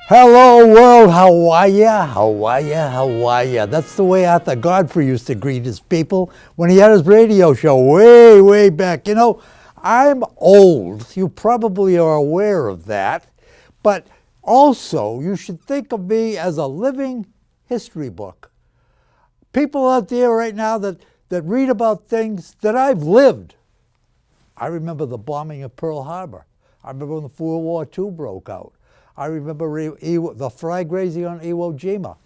Hello world, how are ya? How are ya? How are ya? That's the way Arthur Godfrey used to greet his people when he had his radio show way, way back. You know, I'm old. You probably are aware of that. But also, you should think of me as a living history book. People out there right now that read about things that I've lived. I remember the bombing of Pearl Harbor. I remember when the World War II broke out. I remember the flag raising on Iwo Jima.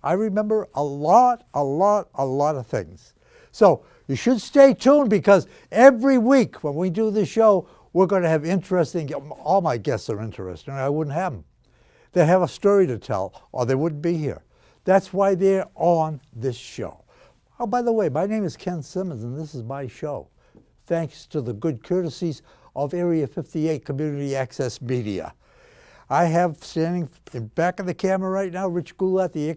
I remember a lot of things. So you should stay tuned because every week when we do this show, we're going to have interesting, all my guests are interesting, I wouldn't have them. They have a story to tell or they wouldn't be here. That's why they're on this show. Oh, by the way, my name is Ken Simmons and this is my show. Thanks to the good courtesies of Area 58 Community Access Media. I have standing in back of the camera right now, Rich Goulat, the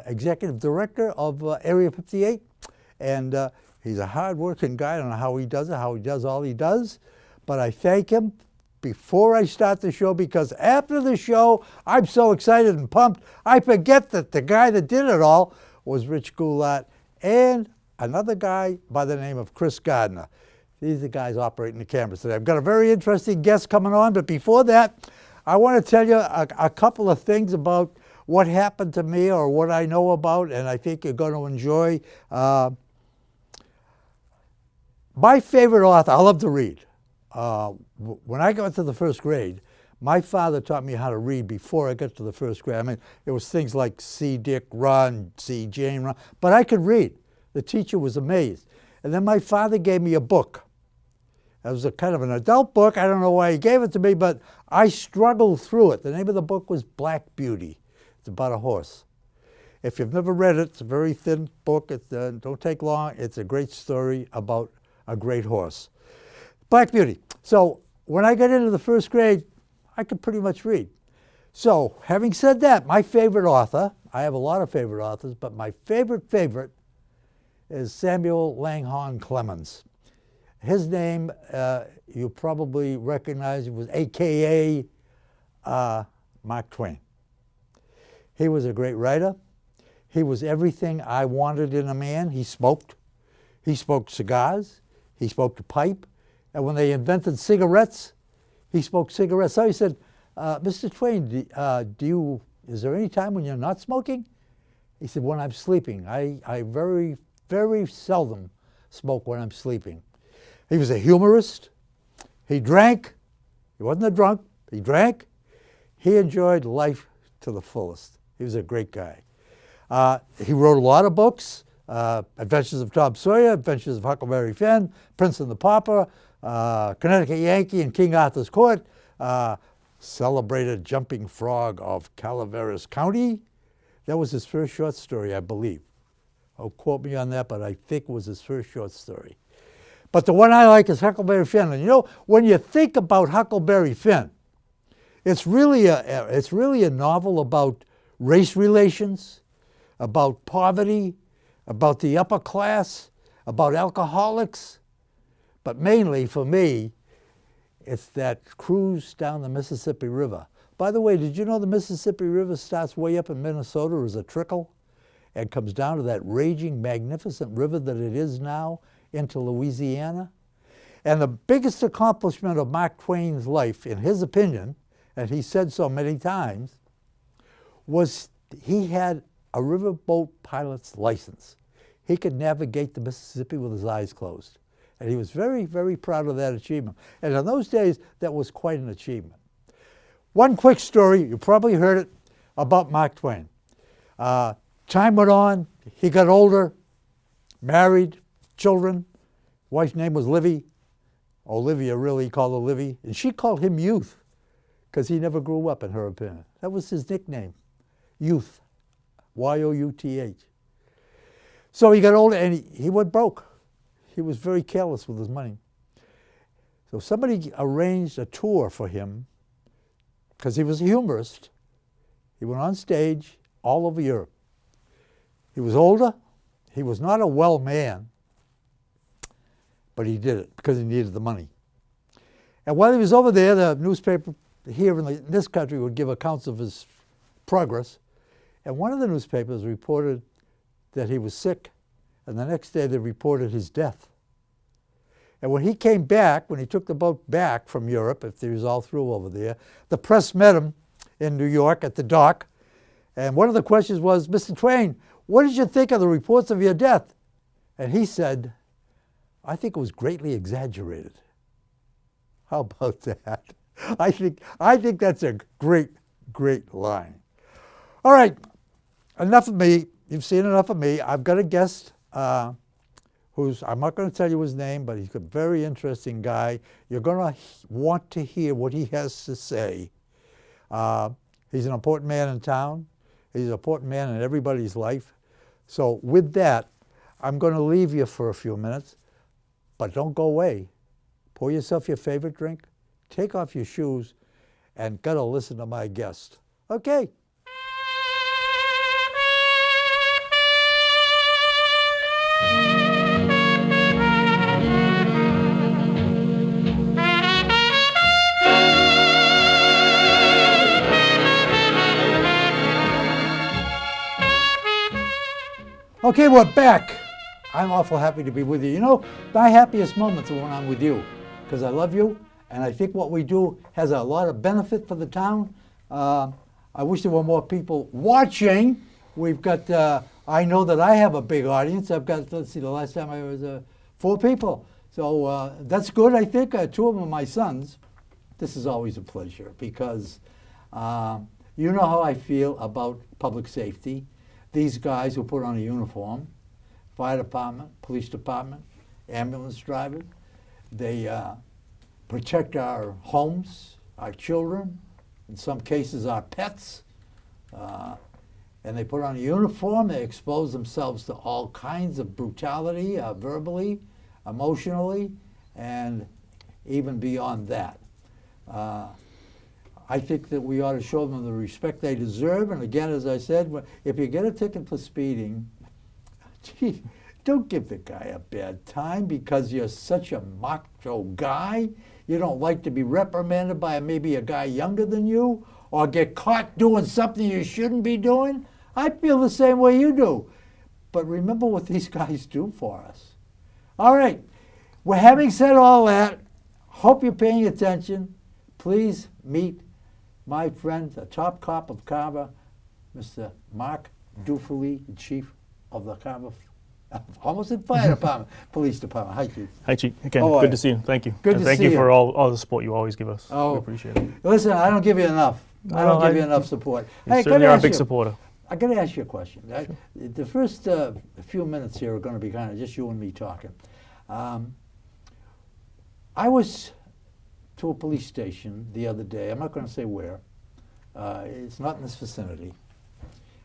executive director of Area 58. And he's a hard-working guy. I don't know how he does it, how he does all he does. But I thank him before I start the show because after the show, I'm so excited and pumped, I forget that the guy that did it all was Rich Goulat and another guy by the name of Chris Gardner. These are the guys operating the cameras today. I've got a very interesting guest coming on, but before that, I want to tell you a couple of things about what happened to me or what I know about, and I think you're going to enjoy. My favorite author, I love to read. When I got to the first grade, my father taught me how to read before I got to the first grade. I mean, it was things like see Dick run, see Jane run, but I could read. The teacher was amazed. And then my father gave me a book. It was a kind of an adult book. I don't know why he gave it to me, but I struggled through it. The name of the book was Black Beauty. It's about a horse. If you've never read it, it's a very thin book. It don't take long. It's a great story about a great horse. Black Beauty. So when I got into the first grade, I could pretty much read. So having said that, my favorite author, I have a lot of favorite authors, but my favorite is Samuel Langhorne Clemens. His name, you probably recognize, was AKA Mark Twain. He was a great writer. He was everything I wanted in a man. He smoked. He smoked cigars. He smoked a pipe. And when they invented cigarettes, he smoked cigarettes. So he said, Mr. Twain, is there any time when you're not smoking? He said, when I'm sleeping. I very, very seldom smoke when I'm sleeping. He was a humorist. He drank. He wasn't a drunk. He drank. He enjoyed life to the fullest. He was a great guy. He wrote a lot of books. Adventures of Tom Sawyer, Adventures of Huckleberry Finn, Prince and the Pauper, Connecticut Yankee and King Arthur's Court, Celebrated Jumping Frog of Calaveras County. That was his first short story, I believe. Don't quote me on that, but I think it was his first short story. But the one I like is Huckleberry Finn. And you know, when you think about Huckleberry Finn, it's really a novel about race relations, about poverty, about the upper class, about alcoholics. But mainly, for me, it's that cruise down the Mississippi River. By the way, did you know the Mississippi River starts way up in Minnesota as a trickle and comes down to that raging, magnificent river that it is now into Louisiana? And the biggest accomplishment of Mark Twain's life, in his opinion, and he said so many times, was he had a riverboat pilot's license. He could navigate the Mississippi with his eyes closed. And he was very, very proud of that achievement. And in those days, that was quite an achievement. One quick story, you probably heard it, about Mark Twain. Time went on, he got older, married, children. Wife's name was Livy. Olivia really called her Livy. And she called him Youth because he never grew up, in her opinion. That was his nickname, Youth, Y-O-U-T-H. So he got older and he went broke. He was very careless with his money. So somebody arranged a tour for him because he was a humorist. He went on stage all over Europe. He was older. He was not a well man, but he did it because he needed the money. And while he was over there, the newspaper here in this country would give accounts of his progress. And one of the newspapers reported that he was sick, and the next day they reported his death. And when he came back, when he took the boat back from Europe, if he was all through over there, the press met him in New York at the dock. And one of the questions was, Mr. Twain, what did you think of the reports of your death? And he said, I think it was greatly exaggerated. How about that? I think that's a great, great line. All right, enough of me. You've seen enough of me. I've got a guest who's, I'm not going to tell you his name, but he's a very interesting guy. You're going to want to hear what he has to say. He's an important man in town. He's an important man in everybody's life. So with that, I'm going to leave you for a few minutes, but don't go away. Pour yourself your favorite drink, take off your shoes, and gotta listen to my guest. Okay. Okay, we're back. I'm awful happy to be with you. You know, my happiest moments are when I'm with you, because I love you, and I think what we do has a lot of benefit for the town. I wish there were more people watching. We've got, I know that I have a big audience. I've got, let's see, the last time I was 4 people. So that's good, I think. 2 of them are my sons. This is always a pleasure, because you know how I feel about public safety. These guys who put on a uniform, fire department, police department, ambulance drivers, they protect our homes, our children, in some cases our pets, and they put on a uniform, they expose themselves to all kinds of brutality, verbally, emotionally, and even beyond that. I think that we ought to show them the respect they deserve. And again, as I said, if you get a ticket for speeding, gee, don't give the guy a bad time because you're such a macho guy. You don't like to be reprimanded by maybe a guy younger than you or get caught doing something you shouldn't be doing. I feel the same way you do. But remember what these guys do for us. All right. Well, having said all that, hope you're paying attention. Please meet my friend, the top cop of Carver, Mr. Marc Duphily, the chief of the Carver, almost in fire department, police department. Hi, Chief. Hi, Chief. Again, good to see you. Thank you. Good to see you. Thank you for all the support you always give us. Oh, we appreciate it. Listen, I don't give you enough. I don't give you enough support. You certainly are a big supporter. I got to ask you a question. Sure. The first few minutes here are going to be kind of just you and me talking. I was to a police station the other day. I'm not going to say where. It's not in this vicinity.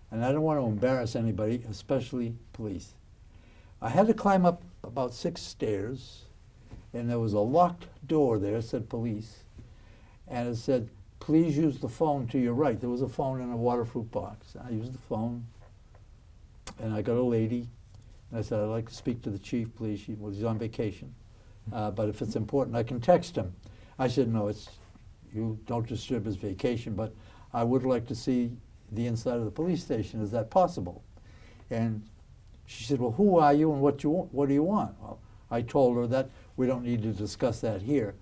And I don't want to embarrass anybody, especially police. I had to climb up about 6 stairs, and there was a locked door there. It said police. And it said, please use the phone to your right. There was a phone in a waterproof box. I used the phone, and I got a lady. And I said, I'd like to speak to the chief, please. He's on vacation. But if it's important, I can text him. I said, no, you don't disturb his vacation, but I would like to see the inside of the police station. Is that possible? And she said, well, who are you and what do you want? Well, I told her that we don't need to discuss that here.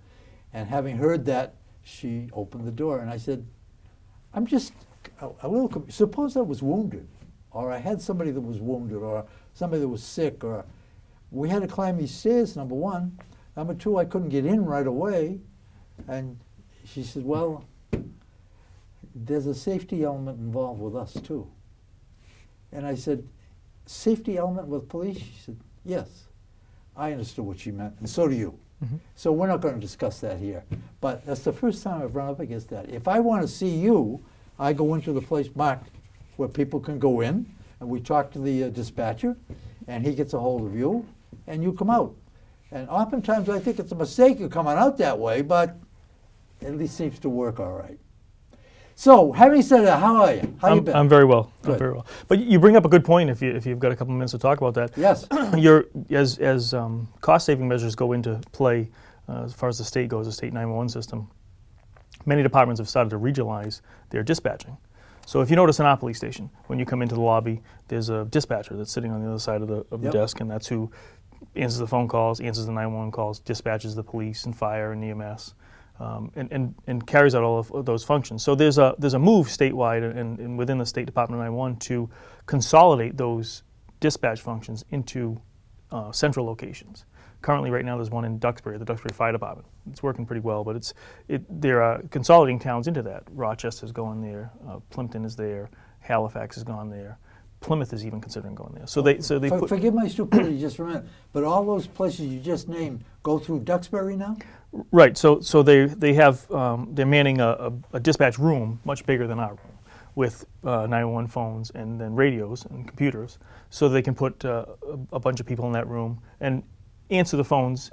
And having heard that, she opened the door, and I said, I'm just a little, suppose I was wounded, or I had somebody that was wounded, or somebody that was sick, or we had to climb these stairs, number one. Number two, I couldn't get in right away. And she said, well, there's a safety element involved with us too. And I said, safety element with police? She said, yes. I understood what she meant, and so do you. Mm-hmm. So we're not going to discuss that here. But that's the first time I've run up against that. If I want to see you, I go into the place marked where people can go in, and we talk to the dispatcher, and he gets a hold of you, and you come out. And oftentimes I think it's a mistake of coming out that way, but it at least seems to work all right. So, having said that, how are you? How you been? I'm very well. Good. I'm very well. But you bring up a good point. If you've got a couple minutes to talk about that. Yes. As cost-saving measures go into play, as far as the state goes, the state 911 system. many departments have started to regionalize their dispatching. So if you notice in our police station, when you come into the lobby, there's a dispatcher that's sitting on the other side of the Yep. desk, and that's who answers the phone calls, answers the 911 calls, dispatches the police and fire and EMS, and carries out all of those functions. So there's a move statewide and within the State Department of 911 to consolidate those dispatch functions into central locations. Currently, right now, there's one in Duxbury, the Duxbury Fire Department. It's working pretty well, but there are consolidating towns into that. Rochester's going there, Plimpton is there, Halifax has gone there, Plymouth is even considering going there. So they put. Forgive my stupidity just for a minute, but all those places you just named go through Duxbury now? Right. So they have they're manning a dispatch room much bigger than our room, with 911 phones and then radios and computers, so they can put a bunch of people in that room and answer the phones.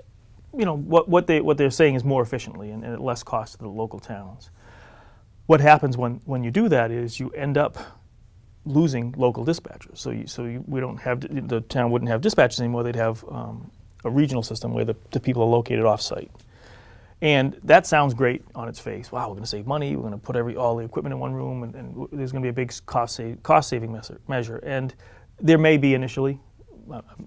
You know what they're saying is more efficiently and at less cost to the local towns. What happens when you do that is you end up losing local dispatchers. We don't have, the town wouldn't have dispatchers anymore. They'd have a regional system where the people are located off-site. And that sounds great on its face. Wow, we're going to save money. We're going to put all the equipment in one room, and there's going to be a big cost-saving measure. And there may be initially.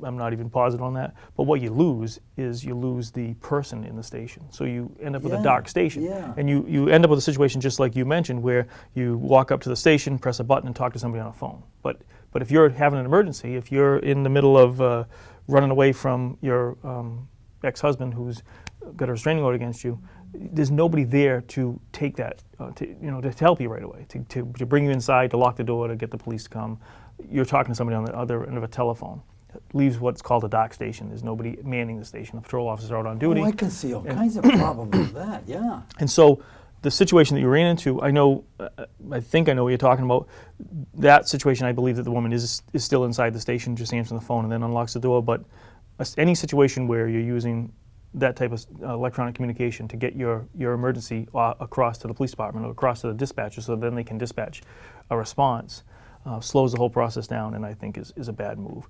I'm not even positive on that. But what you lose is you lose the person in the station. So you end up with a dark station. Yeah. And you end up with a situation just like you mentioned, where you walk up to the station, press a button, and talk to somebody on a phone. But if you're having an emergency, if you're in the middle of running away from your ex-husband who's got a restraining order against you, there's nobody there to take that, to help you right away, to bring you inside, to lock the door, to get the police to come. You're talking to somebody on the other end of a telephone. It leaves what's called a dark station. There's nobody manning the station. The patrol officers are out on duty. Oh, I can see all kinds of problems with that, yeah. And so the situation that you ran into, I think I know what you're talking about. That situation, I believe that the woman is still inside the station, just answering the phone and then unlocks the door. But any situation where you're using that type of electronic communication to get your emergency across to the police department or across to the dispatcher, so then they can dispatch a response, slows the whole process down, and I think is a bad move.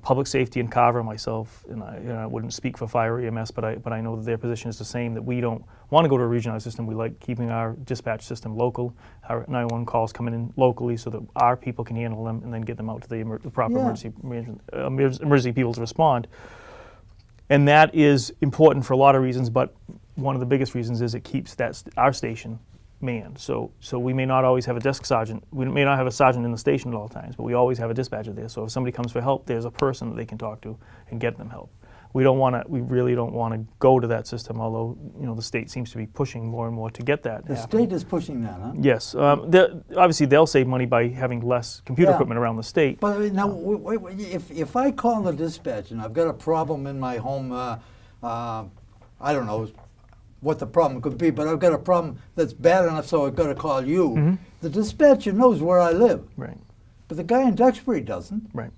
Public safety in Carver, myself, and I wouldn't speak for fire or EMS, but I know that their position is the same, that we don't want to go to a regionalized system. We like keeping our dispatch system local, our 911 calls coming in locally so that our people can handle them and then get them out to the proper emergency people to respond. And that is important for a lot of reasons, but one of the biggest reasons is it keeps our station manned. So we may not always have a desk sergeant. We may not have a sergeant in the station at all times, but we always have a dispatcher there. So if somebody comes for help, there's a person that they can talk to and get them help. We really don't want to go to that system, although the state seems to be pushing more and more to get that. The state is pushing that, huh? Yes. Obviously, they'll save money by having less computer equipment around the state. But now, if I call the dispatch and I've got a problem in my home, I don't know what the problem could be, but I've got a problem that's bad enough so I've got to call you. Mm-hmm. The dispatcher knows where I live. Right. But the guy in Duxbury doesn't. Right.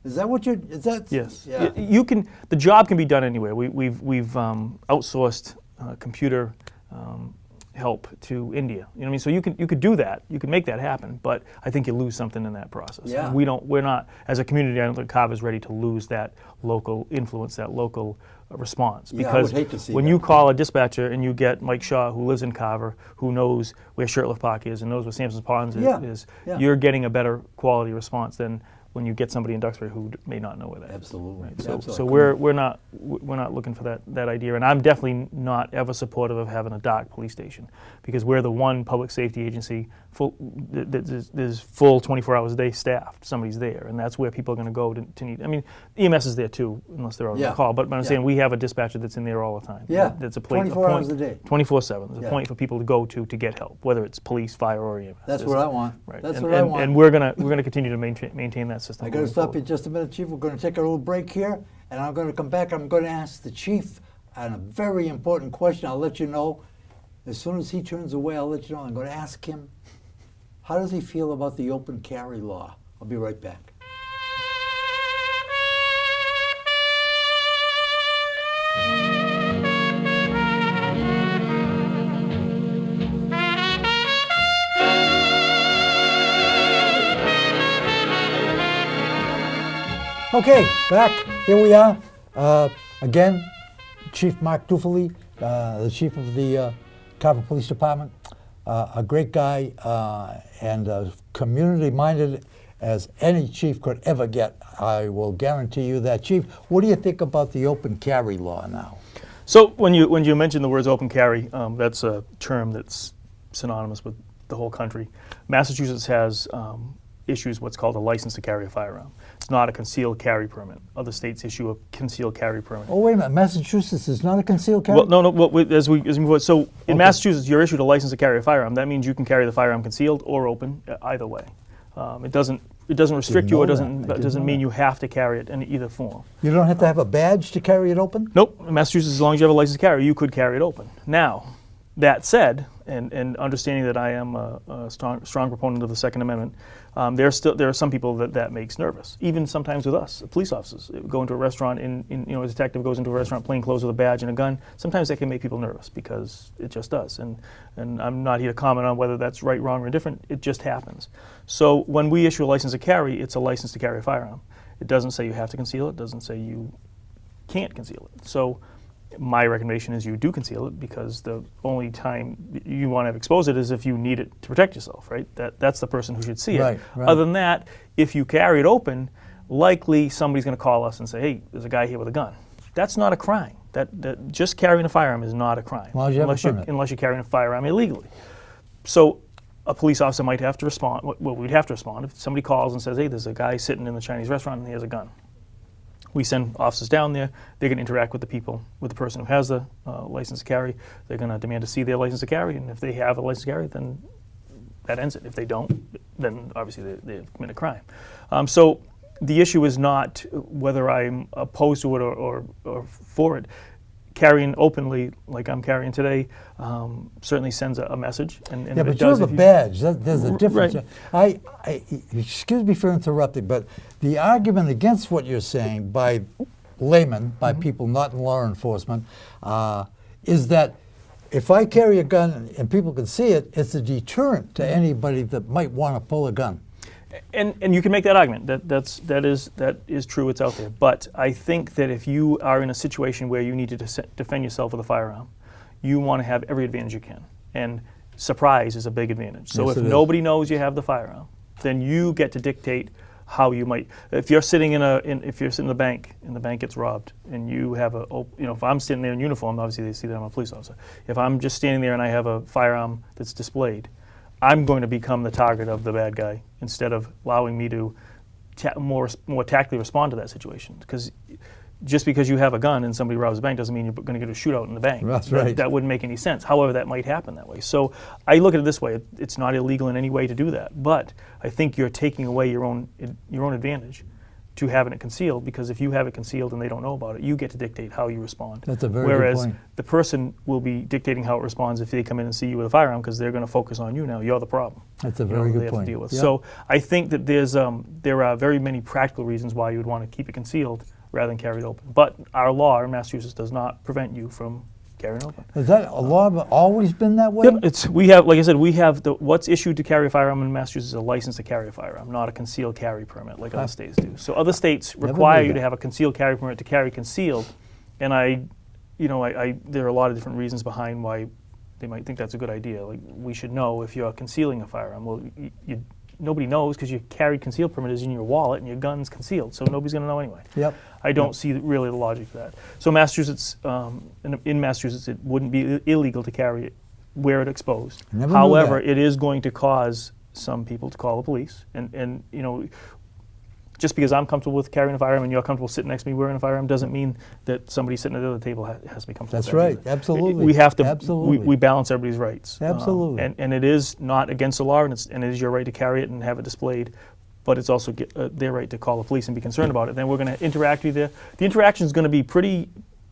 Is that what is that? Yes. Yeah. You can. The job can be done anywhere. We've outsourced computer help to India. You know what I mean? So you could do that. You could make that happen. But I think you lose something in that process. Yeah. And we're not, as a community, I don't think Carver's ready to lose that local influence, that local response. Yeah, because I would hate to see when that. you call a dispatcher and you get Mike Shaw, who lives in Carver, who knows where Shirtlift Park is and knows where Sampson's Ponds is, you're getting a better quality response than when you get somebody in Duxbury who may not know where that is. Absolutely. Right? Absolutely. So we're not looking for that idea, and I'm definitely not ever supportive of having a dark police station, because we're the one public safety agency there's full 24 hours a day staffed. Somebody's there, and that's where people are going to go to need. I mean, EMS is there too, unless they're on call. But I'm saying we have a dispatcher that's in there all the time. Yeah. That's a place. 24 hours a day. 24/7. There's a point for people to go to get help, whether it's police, fire, or EMS. That's what I want. Right. That's and, what I want. And we're gonna continue to maintain that system. I got to stop you just a minute, Chief. We're going to take a little break here, and I'm going to come back. I'm going to ask the Chief a very important question. I'll let you know. As soon as he turns away, I'll let you know. I'm going to ask him, how does he feel about the open carry law? I'll be right back. Okay, back. Here we are. Again, Chief Marc Duphily, the Chief of the Carver Police Department. a great guy and community-minded as any chief could ever get. I will guarantee you that. Chief, what do you think about the open carry law now? So when you mention the words open carry, that's a term that's synonymous with the whole country. Massachusetts has issues what's called a license to carry a firearm. It's not a concealed carry permit. Other states issue a concealed carry permit. Oh, wait a minute. Massachusetts is not a concealed carry? Well, no. As we move on, so in Massachusetts, you're issued a license to carry a firearm. That means you can carry the firearm concealed or open, either way. It doesn't restrict you. It doesn't mean you have to carry it in either form. You don't have to have a badge to carry it open? Nope. In Massachusetts, as long as you have a license to carry, you could carry it open. Now, that said, and understanding that I am a strong proponent of the Second Amendment, there are some people that makes nervous. Even sometimes with us, police officers go into a restaurant, a detective goes into a restaurant plain clothes with a badge and a gun. Sometimes that can make people nervous because it just does. And I'm not here to comment on whether that's right, wrong, or indifferent. It just happens. So when we issue a license to carry, it's a license to carry a firearm. It doesn't say you have to conceal it. It doesn't say you can't conceal it. So my recommendation is you do conceal it, because the only time you want to expose it is if you need it to protect yourself, right? That's the person who should see it. Right. Other than that, if you carry it open, likely somebody's going to call us and say, hey, there's a guy here with a gun. That's not a crime. That just carrying a firearm is not a crime, As long as you have a permit. unless you're carrying a firearm illegally. So a police officer might have to respond. Well, we'd have to respond if somebody calls and says, hey, there's a guy sitting in the Chinese restaurant and he has a gun. We send officers down there. They're going to interact with the person who has the license to carry. They're going to demand to see their license to carry, and if they have a license to carry, then that ends it. If they don't, then obviously they've committed a crime. So the issue is not whether I'm opposed to it or for it. Carrying openly, like I'm carrying today, certainly sends a message. And yeah, but it you does have a badge. There's a difference. Right. Excuse me for interrupting, but the argument against what you're saying by laymen, by people not in law enforcement, is that if I carry a gun and people can see it, it's a deterrent to anybody that might want to pull a gun. And you can make that argument. That is true. It's out there. But I think that if you are in a situation where you need to defend yourself with a firearm, you want to have every advantage you can. And surprise is a big advantage. So Yes, if it is. nobody knows you have the firearm, then you get to dictate how you might. If you're sitting in the bank and the bank gets robbed, and you have if I'm sitting there in uniform, obviously they see that I'm a police officer. If I'm just standing there and I have a firearm that's displayed, I'm going to become the target of the bad guy instead of allowing me to more tactfully respond to that situation. Because just because you have a gun and somebody robs a bank doesn't mean you're going to get a shootout in the bank. That's right. That wouldn't make any sense. However, that might happen that way. So I look at it this way: it's not illegal in any way to do that, but I think you're taking away your own advantage to having it concealed, because if you have it concealed and they don't know about it, you get to dictate how you respond. That's a very good Whereas point. the person will be dictating how it responds if they come in and see you with a firearm, because they're going to focus on you now. You're the problem. That's a You know, very they good have point. to deal with. Yeah. So I think that there are very many practical reasons why you would want to keep it concealed rather than carry it open. But our law in Massachusetts does not prevent you from carrying it open. Has that law always been that way? Yep, we have what's issued to carry a firearm in Massachusetts is a license to carry a firearm, not a concealed carry permit like other states do. So other states Never require knew you that. to have a concealed carry permit to carry concealed, and there are a lot of different reasons behind why they might think that's a good idea. Like, we should know if you're concealing a firearm. Well, nobody knows, because your carry concealed permit is in your wallet and your gun's concealed, so nobody's going to know anyway. Yep. I don't see really the logic to that. So Massachusetts, in Massachusetts, it wouldn't be illegal to carry it where it's exposed. Never knew However, that. it is going to cause some people to call the police. And just because I'm comfortable with carrying a firearm and you're comfortable sitting next to me wearing a firearm doesn't mean that somebody sitting at the other table has to be comfortable That's with that right. either. Absolutely. We have to. Absolutely. We balance everybody's rights. Absolutely. And it is not against the law, and it is your right to carry it and have it displayed. But it's also their right to call the police and be concerned about it. Then we're going to interact with you. The interaction is going to be pretty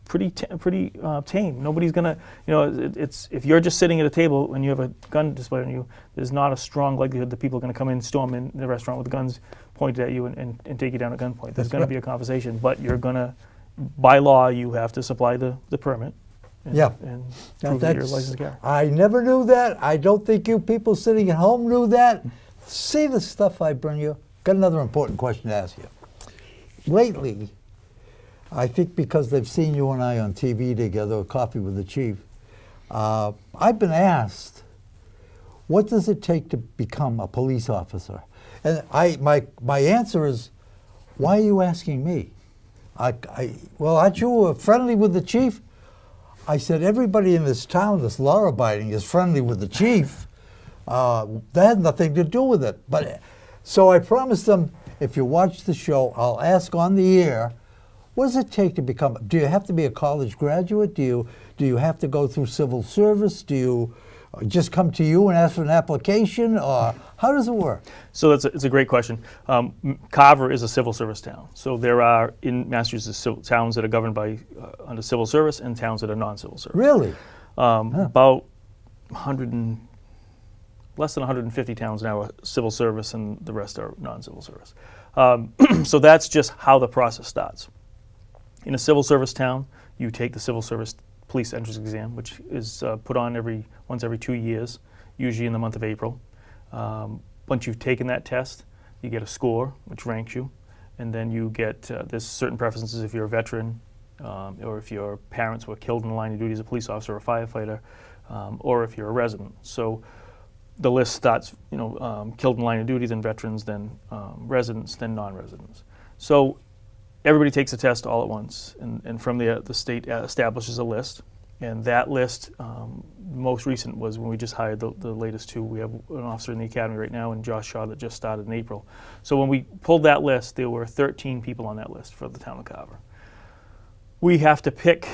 tame. Nobody's going to, it's if you're just sitting at a table and you have a gun displayed on you, there's not a strong likelihood that people are going to come in, storm in the restaurant with guns pointed at you and take you down at gunpoint. There's going to be a conversation, but you're going to, by law, you have to supply the permit. And, Yeah. and prove that you're licensed to carry. I never knew that. I don't think you people sitting at home knew that. See the stuff I bring you. Got another important question to ask you. Lately, I think because they've seen you and I on TV together, or Coffee with the Chief, I've been asked, what does it take to become a police officer? And my answer is, why are you asking me? Well, aren't you friendly with the chief? I said, everybody in this town that's law-abiding is friendly with the chief. That had nothing to do with it. But so I promised them, if you watch the show, I'll ask on the air, what does it take to become? Do you have to be a college graduate? Do you have to go through civil service? Do you just come to you and ask for an application, or how does it work? So it's a great question. Carver is a civil service town. So there are in Massachusetts towns that are governed by under civil service and towns that are non-civil service. Really? About less than 150 towns now are civil service, and the rest are non-civil service. So that's just how the process starts. In a civil service town, you take the civil service police entrance exam, which is put on once every 2 years, usually in the month of April. Once you've taken that test, you get a score, which ranks you, and then you get, there's certain preferences if you're a veteran, or if your parents were killed in the line of duty as a police officer or a firefighter, or if you're a resident. So the list starts, killed in the line of duty, then veterans, then residents, then non-residents. So everybody takes a test all at once, and from there, the state establishes a list. And that list, most recent was when we just hired the latest two. We have an officer in the academy right now, and Josh Shaw, that just started in April. So when we pulled that list, there were 13 people on that list for the town of Carver. We have to pick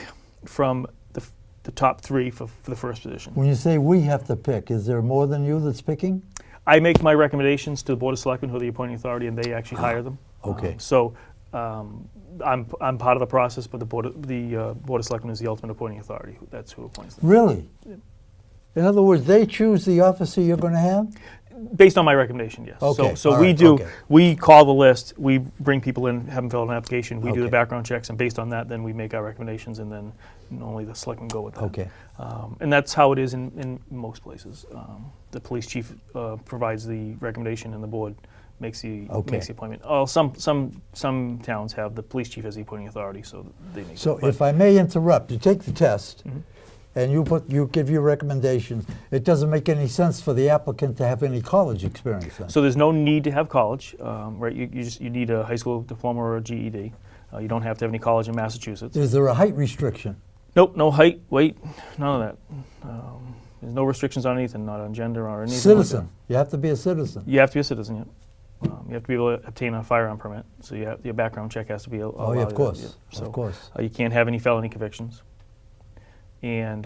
from the top three for the first position. When you say we have to pick, is there more than you that's picking? I make my recommendations to the Board of Selectmen, who are the appointing authority, and they actually hire them. Okay. I'm part of the process, but the Board of Selectmen is the ultimate appointing authority. That's who appoints them. Really? Yeah. In other words, they choose the officer you're going to have? Based on my recommendation, yes. Okay. So All we right. do. Okay. We call the list. We bring people in, have them fill out an application. We do the Okay. background checks, and based on that, then we make our recommendations, and then normally the selectmen go with that. Okay. And that's how it is in most places. The police chief provides the recommendation, and the board makes the appointment. Oh, some towns have the police chief as the appointing authority, so they make. So if I may interrupt, you take the test, Mm-hmm. and you give your recommendations. It doesn't make any sense for the applicant to have any college experience then. So there's no need to have college, right? You need a high school diploma or a GED. You don't have to have any college in Massachusetts. Is there a height restriction? Nope, no height, weight, none of that. There's no restrictions on anything, not on gender or anything. Citizen. Like You have to be a citizen. that. You have to be a citizen, yeah. You have to be able to obtain a firearm permit, so your background check has to be allowed. Oh, yeah, of course. Yeah. So, of course. You can't have any felony convictions. And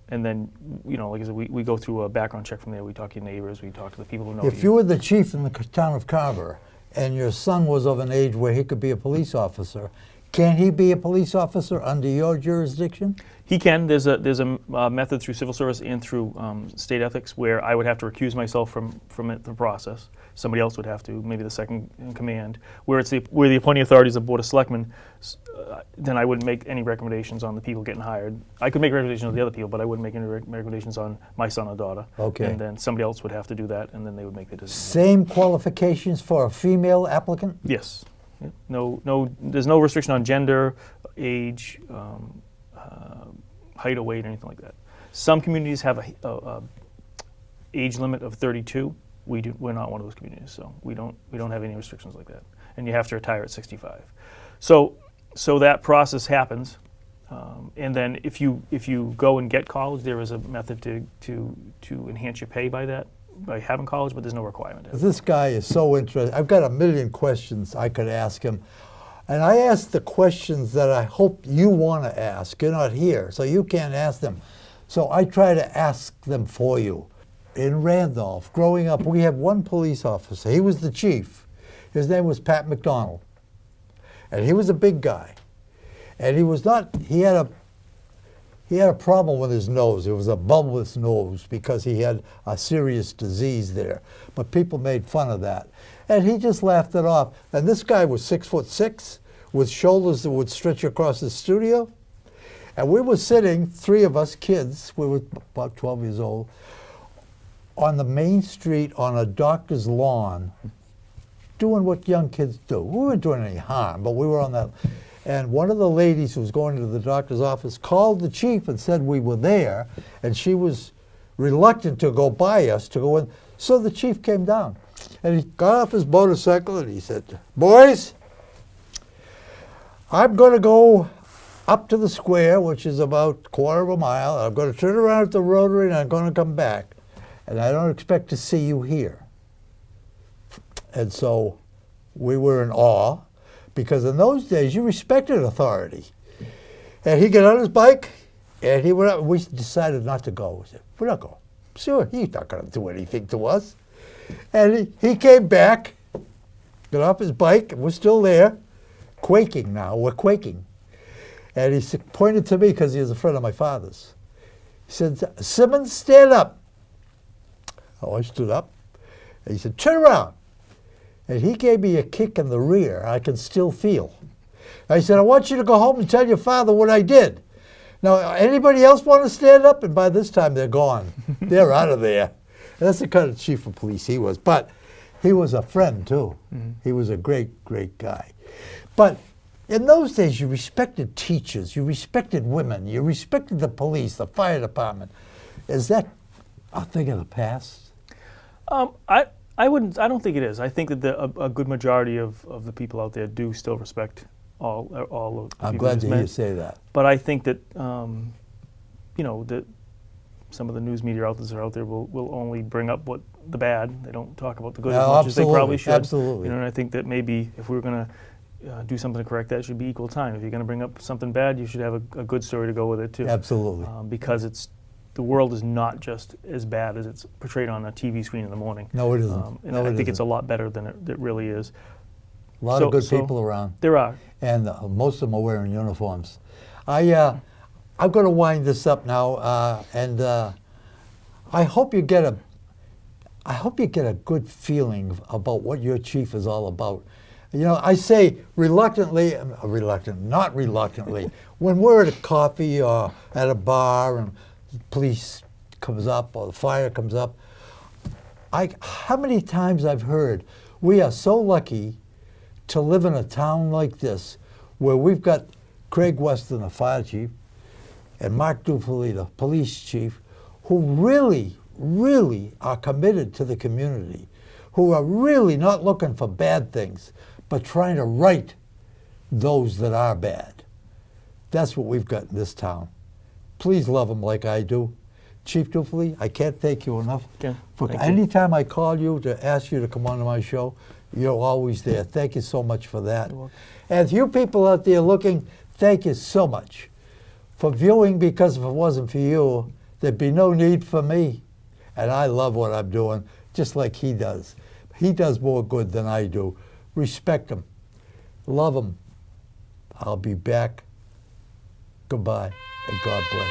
then, like I said, we go through a background check from there. We talk to your neighbors, we talk to the people who know If you were the chief in the town of Carver and your son was of an age where he could be a police officer, can he be a police officer under your jurisdiction? He can. There's a method through civil service and through state ethics where I would have to recuse myself from the process. Somebody else would have to, maybe the second in command. Where the appointing authority is the Board of Selectmen, then I wouldn't make any recommendations on the people getting hired. I could make recommendations on the other people, but I wouldn't make any recommendations on my son or daughter. Okay. And then somebody else would have to do that, and then they would make the decision. Same qualifications for a female applicant? Yes. Yeah. No. There's no restriction on gender, age, height or weight, or anything like that. Some communities have a age limit of 32. We're not one of those communities, so we don't have any restrictions like that. And you have to retire at 65. So that process happens, and then if you go and get college, there is a method to enhance your pay by having college, but there's no requirement. This guy is so interesting. I've got a million questions I could ask him. And I ask the questions that I hope you want to ask. You're not here, so you can't ask them. So I try to ask them for you. In Randolph, growing up, we had one police officer. He was the chief. His name was Pat McDonald. And he was a big guy. And he had a problem with his nose. It was a bulbous nose because he had a serious disease there. But people made fun of that. And he just laughed it off. And this guy was 6'6", with shoulders that would stretch across the studio. And we were sitting, three of us kids, we were about 12 years old, on the main street on a doctor's lawn, doing what young kids do. We weren't doing any harm, but we were on that. And one of the ladies who was going to the doctor's office called the chief and said we were there, and she was reluctant to go by us to go in. So the chief came down, and he got off his motorcycle and he said, "Boys, I'm going to go up to the square, which is about a quarter of a mile. I'm going to turn around at the Rotary, and I'm going to come back. And I don't expect to see you here." And so we were in awe, because in those days you respected authority. And he got on his bike, and he went up. We decided not to go. We said, "We're not going." "Sure, he's not going to do anything to us." And he came back, got off his bike, and we're still there, quaking now. We're quaking. And he pointed to me because he was a friend of my father's. He said, "Simmons, stand up." Oh, I stood up. And he said, "Turn around." And he gave me a kick in the rear I can still feel. I said, "I want you to go home and tell your father what I did." Now, anybody else want to stand up? And by this time, they're gone. They're out of there. And that's the kind of chief of police he was. But he was a friend, too. Mm-hmm. He was a great, great guy. But in those days, you respected teachers, you respected women, you respected the police, the fire department. Is that a thing of the past? I wouldn't. I don't think it is. I think that a good majority of the people out there do still respect all of the I'm people glad to you hear you met. say that. But I think that that some of the news media outlets that are out there will only bring up the bad. They don't talk about the good as much as they probably should. Absolutely. And I think that maybe if we were going to do something to correct that, it should be equal time. If you're going to bring up something bad, you should have a good story to go with it too. Absolutely. Because the world is not just as bad as it's portrayed on a TV screen in the morning. No, it isn't. And I think it's a lot better than it really is. A lot of good people around. There are. And most of them are wearing uniforms. I'm going to wind this up now, and I hope you get a good feeling about what your chief is all about. You know, I say not reluctantly, when we're at a coffee or at a bar and the police comes up or the fire comes up, how many times I've heard, we are so lucky to live in a town like this where we've got Craig Weston, the fire chief, and Marc Duphily, the police chief, who really, really are committed to the community, who are really not looking for bad things, but trying to right those that are bad. That's what we've got in this town. Please love them like I do. Chief Duphily, I can't thank you enough. Okay. Anytime I call you to ask you to come on to my show, you're always there. Thank you so much for that. And you people out there looking, thank you so much for viewing, because if it wasn't for you, there'd be no need for me. And I love what I'm doing, just like he does. He does more good than I do. Respect him. Love him. I'll be back. Goodbye, and God bless.